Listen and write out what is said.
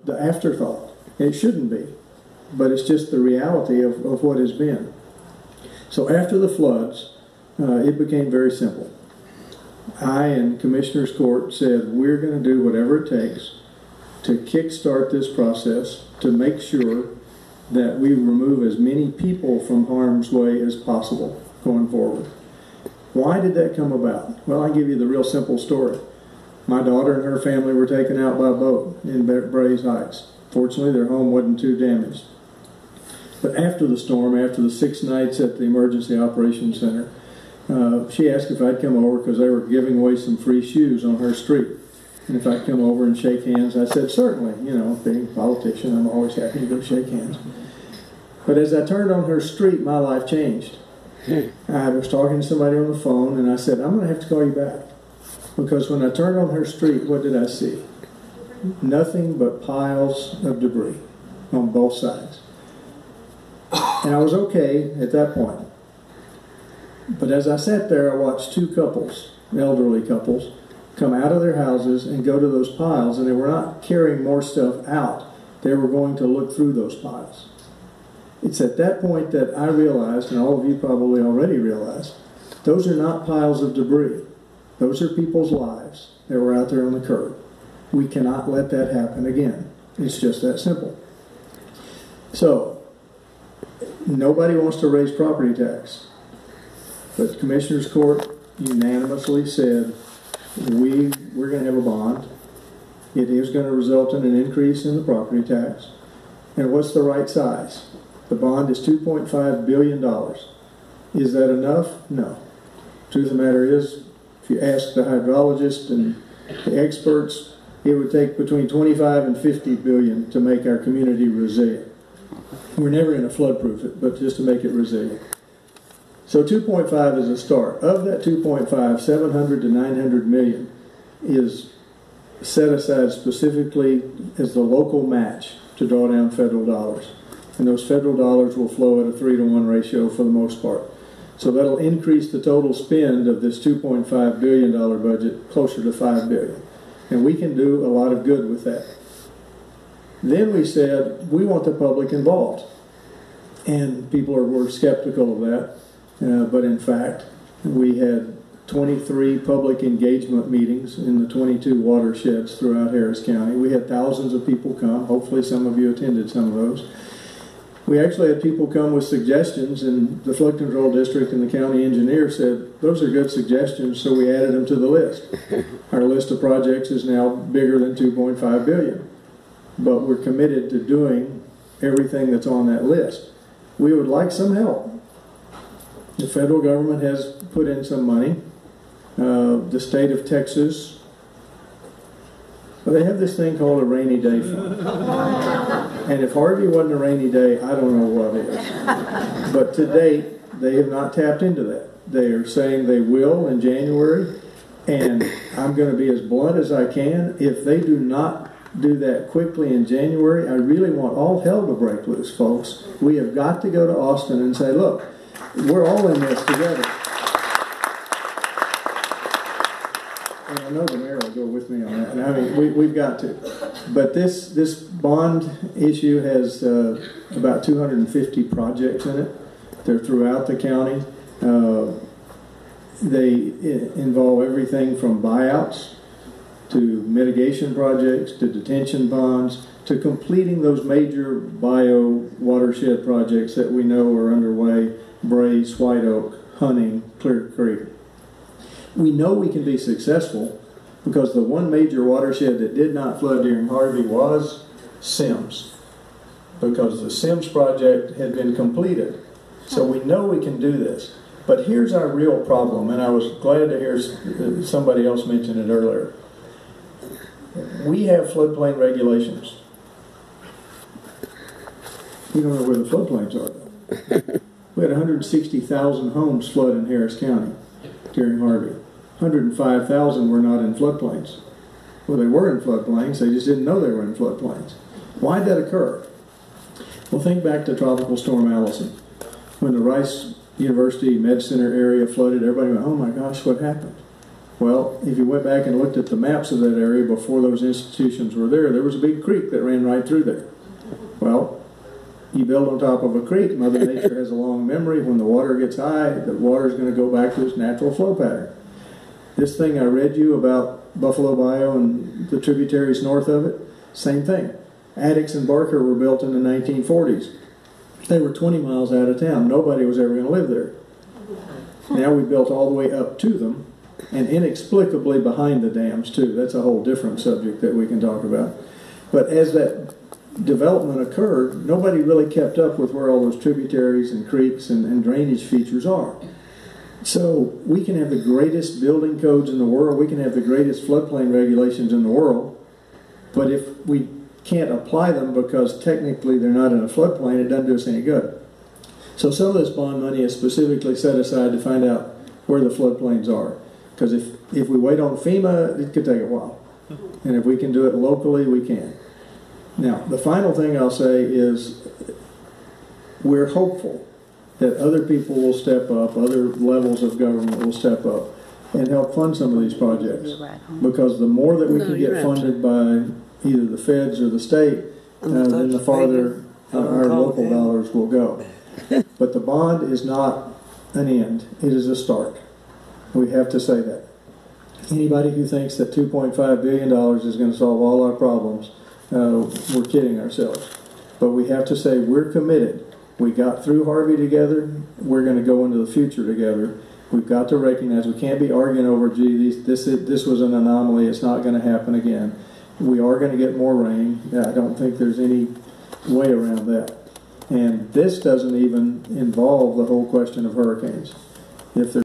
the afterthought. It shouldn't be, but it's just the reality of what has been. So after the floods, it became very simple. I and Commissioner's Court said we're going to do whatever it takes to kickstart this process to make sure that we remove as many people from harm's way as possible going forward. Why did that come about? Well, I'll give you the real simple story. My daughter and her family were taken out by boat in Brays Heights. Fortunately, their home wasn't too damaged. But after the storm, after the 6 nights at the Emergency Operations Center, she asked if I'd come over because they were giving away some free shoes on her street. And if I'd come over and shake hands, I said, certainly. You know, being a politician, I'm always happy to go shake hands. But as I turned on her street, my life changed. I was talking to somebody on the phone, and I said, I'm going to have to call you back. Because when I turned on her street, what did I see? Nothing but piles of debris on both sides. And I was okay at that point. But as I sat there, I watched 2 couples, elderly couples, come out of their houses and go to those piles, and they were not carrying more stuff out. They were going to look through those piles. It's at that point that I realized, and all of you probably already realized, those are not piles of debris. Those are people's lives that were out there on the curb. We cannot let that happen again. It's just that simple. So, nobody wants to raise property tax. But the Commissioner's Court unanimously said, we're going to have a bond. It is going to result in an increase in the property tax. And what's the right size? The bond is $2.5 billion. Is that enough? No. Truth of the matter is, if you ask the hydrologists and the experts, it would take between 25 and 50 billion to make our community resilient. We're never going to flood-proof it, but just to make it resilient. So 2.5 is a start. Of that 2.5, 700 to 900 million is set aside specifically as the local match to draw down federal dollars. And those federal dollars will flow at a 3-to-1 ratio for the most part. So that'll increase the total spend of this $2.5 billion budget closer to $5 billion. And we can do a lot of good with that. Then we said, we want the public involved. And people were skeptical of that. But in fact, we had 23 public engagement meetings in the 22 watersheds throughout Harris County. We had thousands of people come. Hopefully some of you attended some of those. We actually had people come with suggestions, and the Flood Control District and the county engineer said, those are good suggestions, so we added them to the list. Our list of projects is now bigger than $2.5 billion. But we're committed to doing everything that's on that list. We would like some help. The federal government has put in some money. The state of Texas, well, they have this thing called a rainy day fund. And if Harvey wasn't a rainy day, I don't know what is. But to date, they have not tapped into that. They are saying they will in January, and I'm going to be as blunt as I can. If they do not do that quickly in January, I really want all hell to break loose, folks. We have got to go to Austin and say, look, we're all in this together. And I know the mayor will go with me on that. And I mean, we've got to. But this bond issue has about 250 projects in it. They're throughout the county. They involve everything from buyouts to mitigation projects to detention bonds to completing those major bio watershed projects that we know are underway: Brays, White Oak, Hunting, Clear Creek. We know we can be successful because the one major watershed that did not flood during Harvey was Sims, because the Sims project had been completed. So we know we can do this. But here's our real problem, and I was glad to hear somebody else mention it earlier. We have floodplain regulations. We don't know where the floodplains are, though. We had 160,000 homes flood in Harris County during Harvey. 105,000 were not in floodplains. Well, they were in floodplains, they just didn't know they were in floodplains. Why did that occur? Well, think back to Tropical Storm Allison. When the Rice University Med Center area flooded, everybody went, oh my gosh, what happened? Well, if you went back and looked at the maps of that area before those institutions were there, there was a big creek that ran right through there. Well, you build on top of a creek, Mother Nature has a long memory. When the water gets high, the water is going to go back to its natural flow pattern. This thing I read you about Buffalo Bayou and the tributaries north of it, same thing. Addicks and Barker were built in the 1940s. They were 20 miles out of town. Nobody was ever going to live there. Now we built all the way up to them, and inexplicably behind the dams too. That's a whole different subject that we can talk about. But as that development occurred, nobody really kept up with where all those tributaries and creeks and drainage features are. So we can have the greatest building codes in the world, we can have the greatest floodplain regulations in the world, but if we can't apply them because technically they're not in a floodplain, it doesn't do us any good. So some of this bond money is specifically set aside to find out where the floodplains are. Because if we wait on FEMA, it could take a while. And if we can do it locally, we can. Now, the final thing I'll say is we're hopeful that other people will step up, other levels of government will step up and help fund some of these projects. Because the more that we can get funded by either the feds or the state, then the farther our local dollars will go. But the bond is not an end, it is a start. We have to say that. Anybody who thinks that $2.5 billion is going to solve all our problems, we're kidding ourselves. But we have to say we're committed. We got through Harvey together. We're going to go into the future together. We've got to recognize we can't be arguing over, gee, this was an anomaly. It's not going to happen again. We are going to get more rain. I don't think there's any way around that. And this doesn't even involve the whole question of hurricanes. If